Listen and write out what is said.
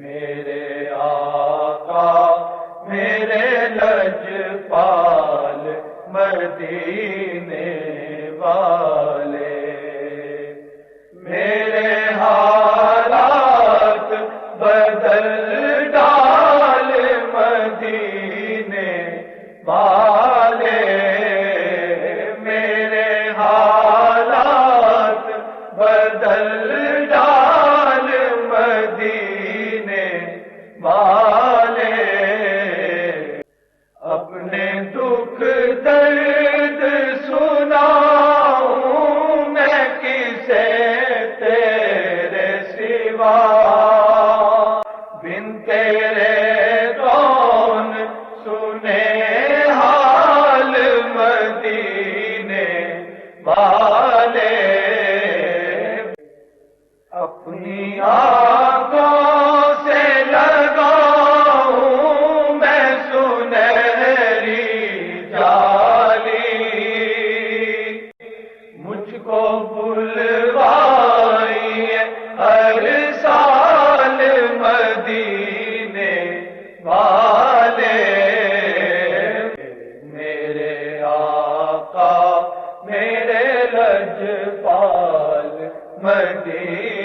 میرے آقا میرے لجپال مدینے والے، میرے حالات بدل ڈال مدینے والے، میرے حالات بدل ڈال مدینے والے، اپنے دکھ درد سناؤں میں کسے تیرے سوا، بن تیرے کون سنے حال مدینے والے، اپنی آنکھوں سے لگاؤں میں سنہری جالی، مجھ کو بلوائیے ہر سال مدینے والے، میرے آقا میرے لجپال مدینے